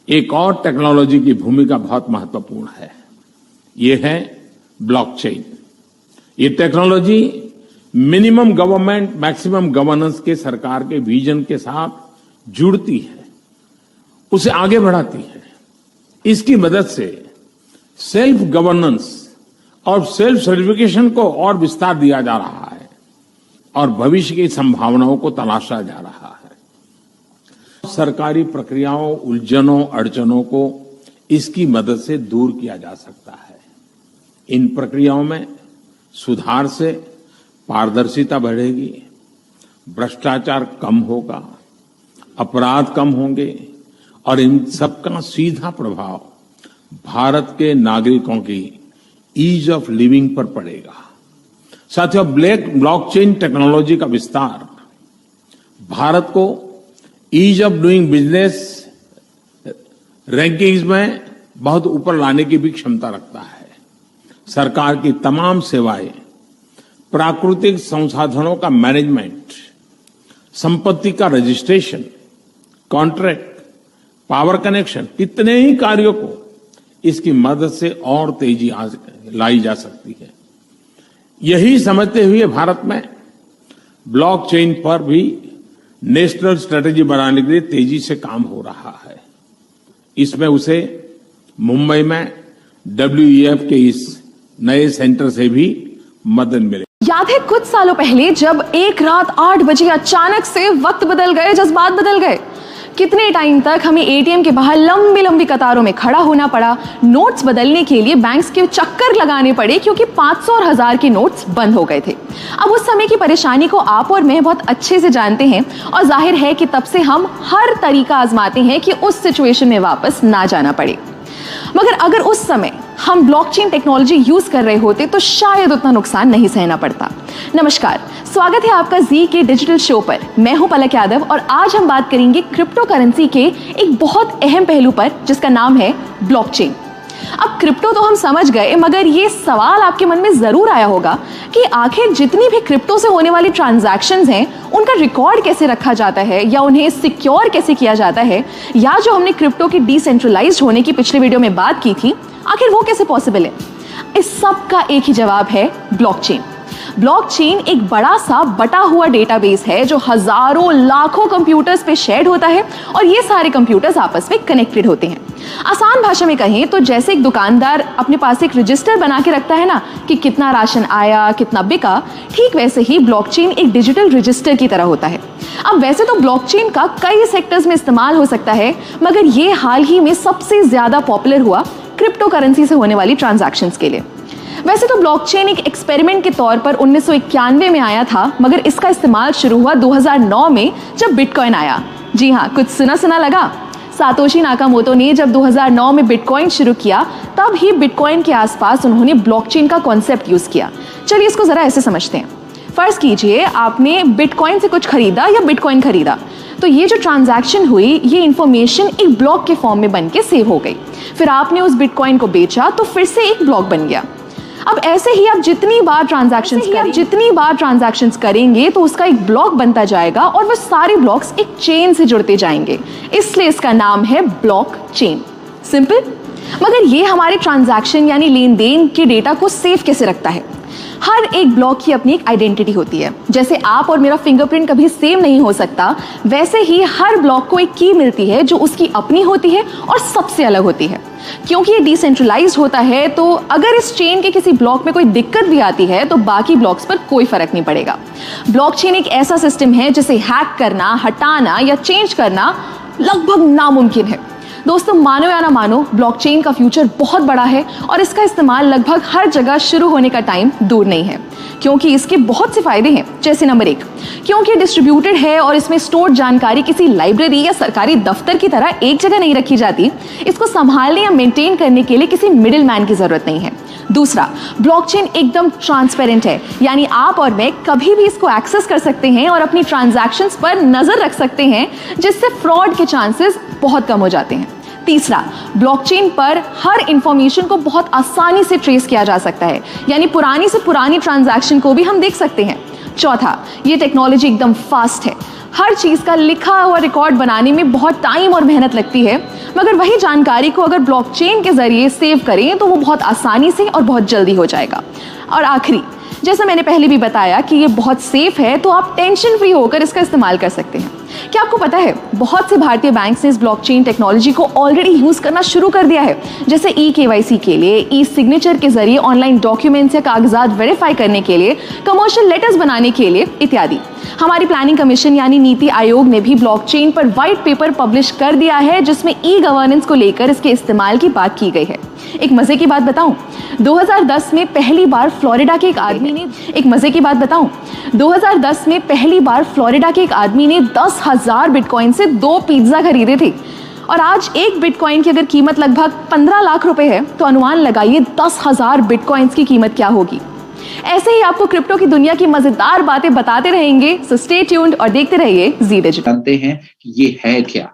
एक और टेक्नोलॉजी की भूमिका बहुत महत्वपूर्ण है। ये है ब्लॉकचेन। ये technology minimum government maximum governance के सरकार के विजन के साथ जुड़ती है, उसे आगे बढ़ाती है। इसकी मदद से सेल्फ गवर्नेंस और सेल्फ सर्टिफिकेशन को और विस्तार दिया जा रहा है और भविष्य की संभावनाओं को तलाशा जा रहा है। सरकारी प्रक्रियाओं, उलझनों, अड़चनों को इसकी मदद से दूर किया जा सकता है। इन प्रक्रियाओं में सुधार से पारदर्शिता बढ़ेगी, भ्रष्टाचार कम होगा, अपराध कम होंगे और इन सबका सीधा प्रभाव भारत के नागरिकों की ईज ऑफ लिविंग पर पड़ेगा। साथियों, ब्लॉकचेन टेक्नोलॉजी का विस्तार भारत को ease of doing business rankings में बहुत ऊपर लाने की भी क्षमता रखता है। सरकार की तमाम सेवाएं, प्राकृतिक संसाधनों का मैनेजमेंट, संपत्ति का रजिस्ट्रेशन, कॉन्ट्रैक्ट, पावर कनेक्शन, कितने ही कार्यों को इसकी मदद से और तेजी लाई जा सकती है। यही समझते हुए भारत में ब्लॉकचेन पर भी नेशनल स्ट्रेटेजी बनाने के लिए तेजी से काम हो रहा है। इसमें उसे मुंबई में WEF के इस नए सेंटर से भी मदद मिले। याद है कुछ सालों पहले जब एक रात 8 बजे अचानक से वक्त बदल गए, जज्बात बदल गए। कितने टाइम तक हमें ATM के बाहर लंबी लंबी कतारों में खड़ा होना पड़ा, नोट्स बदलने के लिए बैंक्स के चक्कर लगाने पड़े क्योंकि 500 और 1000 के नोट्स बंद हो गए थे। अब उस समय की परेशानी को आप और मैं बहुत अच्छे से जानते हैं और जाहिर है कि तब से हम हर तरीका आजमाते हैं कि उस सिचुएशन में वापस ना जाना पड़े। मगर अगर उस समय हम ब्लॉकचेन टेक्नोलॉजी यूज कर रहे होते तो शायद उतना नुकसान नहीं सहना पड़ता। नमस्कार, स्वागत है आपका जी के डिजिटल शो पर। मैं हूं पलक यादव और आज हम बात करेंगे क्रिप्टो करेंसी के एक बहुत अहम पहलू पर जिसका नाम है ब्लॉकचेन। अब क्रिप्टो तो हम समझ गए, मगर ये सवाल आपके मन में जरूर आया होगा कि आखिर जितनी भी क्रिप्टो से होने वाली ट्रांजैक्शंस हैं उनका रिकॉर्ड कैसे रखा जाता है या उन्हें सिक्योर कैसे किया जाता है, या जो हमने क्रिप्टो की डिसेंट्रलाइज्ड होने की पिछले वीडियो में बात की थी, आखिर वो कैसे पॉसिबल है। इस सब का एक ही जवाब है ब्लॉकचेन। ब्लॉकचेन एक बड़ा सा बटा हुआ डेटाबेस है जो हजारों लाखों कंप्यूटर्स पे शेयर्ड होता है और ये सारे कंप्यूटर्स आपस में कनेक्टेड होते हैं। आसान भाषा में कहें तो जैसे एक दुकानदार अपने पास एक रजिस्टर बना के रखता है ना कि कितना राशन आया, कितना बिका, ठीक वैसे ही ब्लॉकचेन एक डिजिटल रजिस्टर की तरह होता है। अब वैसे तो ब्लॉकचेन का कई सेक्टर्स में इस्तेमाल हो सकता है, मगर ये हाल ही में सबसे ज्यादा पॉपुलर हुआ क्रिप्टो करेंसी से होने वाली ट्रांजैक्शंस के लिए। वैसे तो ब्लॉकचेन एक एक्सपेरिमेंट के तौर पर 1991 में आया था, मगर इसका इस्तेमाल शुरू हुआ 2009 में जब बिटकॉइन आया। जी हाँ, कुछ सुना लगा। सातोशी नाकामोटो ने जब 2009 में बिटकॉइन शुरू किया तब ही बिटकॉइन के आसपास उन्होंने ब्लॉकचेन का कॉन्सेप्ट यूज किया। चलिए इसको जरा ऐसे समझते हैं। फर्ज कीजिए आपने बिटकॉइन से कुछ खरीदा या बिटकॉइन खरीदा, तो ये जो ट्रांजैक्शन हुई ये इंफॉर्मेशन एक ब्लॉक के फॉर्म में बन के सेव हो गई। फिर आपने उस बिटकॉइन को बेचा तो फिर से एक ब्लॉक बन गया। अब ऐसे ही आप जितनी बार ट्रांजैक्शंस करेंगे तो उसका एक ब्लॉक बनता जाएगा और वो सारे ब्लॉक्स एक चेन से जुड़ते जाएंगे, इसलिए इसका नाम है ब्लॉकचेन। सिंपल। मगर ये हमारे ट्रांजैक्शन यानी लेन देन के डेटा को सेव कैसे रखता है? हर एक ब्लॉक की अपनी एक आइडेंटिटी होती है। जैसे आप और मेरा फिंगरप्रिंट कभी सेम नहीं हो सकता, वैसे ही हर ब्लॉक को एक की मिलती है जो उसकी अपनी होती है और सबसे अलग होती है। क्योंकि ये डिसेंट्रलाइज्ड होता है तो अगर इस चेन के किसी ब्लॉक में कोई दिक्कत भी आती है तो बाकी ब्लॉक्स पर कोई फर्क नहीं पड़ेगा। ब्लॉकचेन एक ऐसा सिस्टम है जिसे हैक करना, हटाना या चेंज करना लगभग नामुमकिन है। दोस्तों, मानो या ना मानो, ब्लॉकचेन का फ्यूचर बहुत बड़ा है और इसका इस्तेमाल लगभग हर जगह शुरू होने का टाइम दूर नहीं है, क्योंकि इसके बहुत से फायदे हैं। जैसे नंबर 1, क्योंकि डिस्ट्रीब्यूटेड है और इसमें स्टोर्ड जानकारी किसी लाइब्रेरी या सरकारी दफ्तर की तरह एक जगह नहीं रखी जाती, इसको संभालने या मेंटेन करने के लिए किसी मिडिल मैन की जरूरत नहीं है। दूसरा, ब्लॉकचेन एकदम ट्रांसपेरेंट है, यानी आप और मैं कभी भी इसको एक्सेस कर सकते हैं और अपनी ट्रांजैक्शंस पर नजर रख सकते हैं, जिससे फ्रॉड के चांसेस बहुत कम हो जाते हैं। तीसरा, ब्लॉकचेन पर हर इंफॉर्मेशन को बहुत आसानी से ट्रेस किया जा सकता है, यानी पुरानी से पुरानी ट्रांजैक्शन को भी हम देख सकते हैं। चौथा, ये टेक्नोलॉजी एकदम फास्ट है। हर चीज़ का लिखा हुआ रिकॉर्ड बनाने में बहुत टाइम और मेहनत लगती है, मगर वही जानकारी को अगर ब्लॉकचेन के जरिए सेव करें तो वो बहुत आसानी से और बहुत जल्दी हो जाएगा। और आखिरी, जैसा मैंने पहले भी बताया कि ये बहुत सेफ है, तो आप टेंशन फ्री होकर इसका इस्तेमाल कर सकते हैं। क्या आपको पता है, बहुत से भारतीय बैंक्स ने इस ब्लॉकचेन टेक्नोलॉजी को ऑलरेडी यूज करना शुरू कर दिया है, जैसे ई-केवाईसी के लिए, ई सिग्नेचर के जरिए ऑनलाइन डॉक्यूमेंट्स या कागजात वेरीफाई करने के लिए, कमर्शियल लेटर्स बनाने के लिए इत्यादि। हमारी प्लानिंग कमीशन यानी नीति आयोग ने भी ब्लॉकचेन पर व्हाइट पेपर पब्लिश कर दिया है, जिसमें ई गवर्नेंस को लेकर इसके इस्तेमाल की बात की गई है। एक मजे की बात बताऊं, 2010 में पहली बार फ्लोरिडा के एक आदमी ने 10,000 बिटकॉइन से 2 पिज्जा खरीदे थे। और आज एक बिटकॉइन की अगर कीमत लगभग 15 लाख रुपए है, तो अनुमान लगाइए 10,000 बिटकॉइंस की कीमत क्या होगी। ऐसे ही आपको क्रिप्टो की दुनिया की मजेदार बातें बताते रहेंगे, सो स्टे ट्यून्ड और देखते रहिए जी डिजिटल। जानते हैं कि ये है क्या,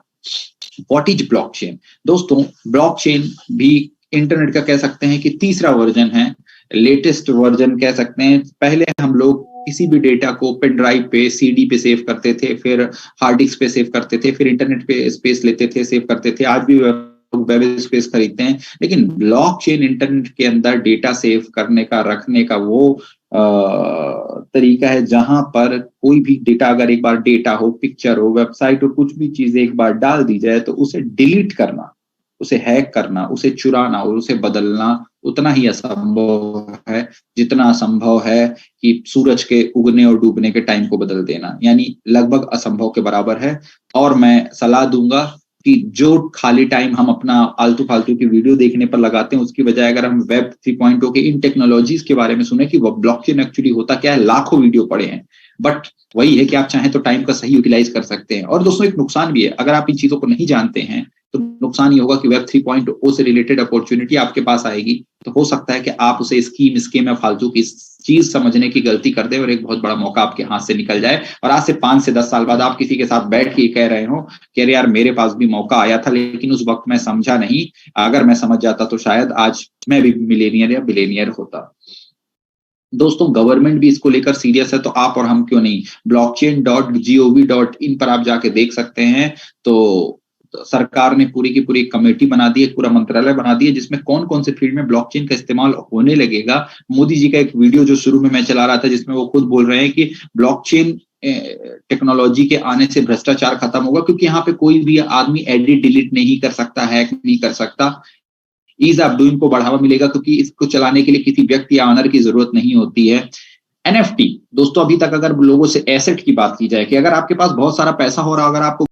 व्हाट इज ब्लॉकचेन। दोस्तों, ब्लॉकचेन भी इंटरनेट का कह सकते हैं कि तीसरा वर्जन है, लेटेस्ट वर्जन कह सकते हैं। पहले हम लोग किसी भी डेटा को पेन ड्राइव पे, सीडी पे सेव करते थे, फिर हार्ड डिस्क पे सेव करते थे, फिर इंटरनेट पे स्पेस लेते थे, सेव करते थे। आज भी वेब स्पेस खरीदते हैं, लेकिन ब्लॉकचेन इंटरनेट के अंदर डेटा सेव करने का, रखने का वो तरीका है जहां पर कोई भी डेटा, अगर एक बार डेटा हो, पिक्चर हो, वेबसाइट हो, कुछ भी चीजें एक बार डाल दी जाए तो उसे डिलीट करना, उसे हैक करना, उसे चुराना और उसे बदलना उतना ही असंभव है जितना असंभव है कि सूरज के उगने और डूबने के टाइम को बदल देना, यानी लगभग असंभव के बराबर है। और मैं सलाह दूंगा कि जो खाली टाइम हम अपना आलतू फालतू की वीडियो देखने पर लगाते हैं, उसकी बजाय अगर हम वेब 3.0 के इन टेक्नोलॉजीज के बारे में सुने कि वो ब्लॉकचेन एक्चुअली होता क्या है, लाखों वीडियो पड़े हैं, बट वही है कि आप चाहें तो टाइम का सही यूटिलाइज कर सकते हैं। और दोस्तों, एक नुकसान भी है, अगर आप इन चीजों को नहीं जानते हैं तो नुकसान ये होगा कि वेब 3.0 से रिलेटेड अपॉर्चुनिटी आपके पास आएगी, तो हो सकता है कि आप उसे स्कीम या फालतू की चीज समझने की गलती कर दे और एक बहुत बड़ा मौका आपके हाथ से निकल जाए। और आज से 5 से 10 साल बाद आप किसी के साथ बैठ के कह रहे हो कि अरे यार, मेरे पास भी मौका आया था, लेकिन उस वक्त मैं समझा नहीं, अगर मैं समझ जाता तो शायद आज मैं भी मिलेनियर या बिलेनियर होता। दोस्तों, गवर्नमेंट भी इसको लेकर सीरियस है, तो आप और हम क्यों नहीं। blockchain.gov.in पर आप जाके देख सकते हैं। तो सरकार ने पूरी की पूरी कमेटी बना दी है, पूरा मंत्रालय बना दिया, जिसमें कौन कौन से फील्ड में ब्लॉकचेन का इस्तेमाल होने लगेगा। मोदी जी का एक वीडियो जो शुरू में मैं चला रहा था, जिसमें वो खुद बोल रहे हैं कि ब्लॉकचेन टेक्नोलॉजी के आने से भ्रष्टाचार खत्म होगा, क्योंकि यहाँ पे कोई भी आदमी एडिट डिलीट नहीं कर सकता, हैक नहीं कर सकता। ईज ऑफ डूइंग को बढ़ावा मिलेगा, क्योंकि इसको चलाने के लिए किसी व्यक्ति या ऑनर की जरूरत नहीं होती है। NFT, दोस्तों, अभी तक अगर लोगों से एसेट की बात की जाए कि अगर आपके पास बहुत सारा पैसा हो रहा, अगर आपको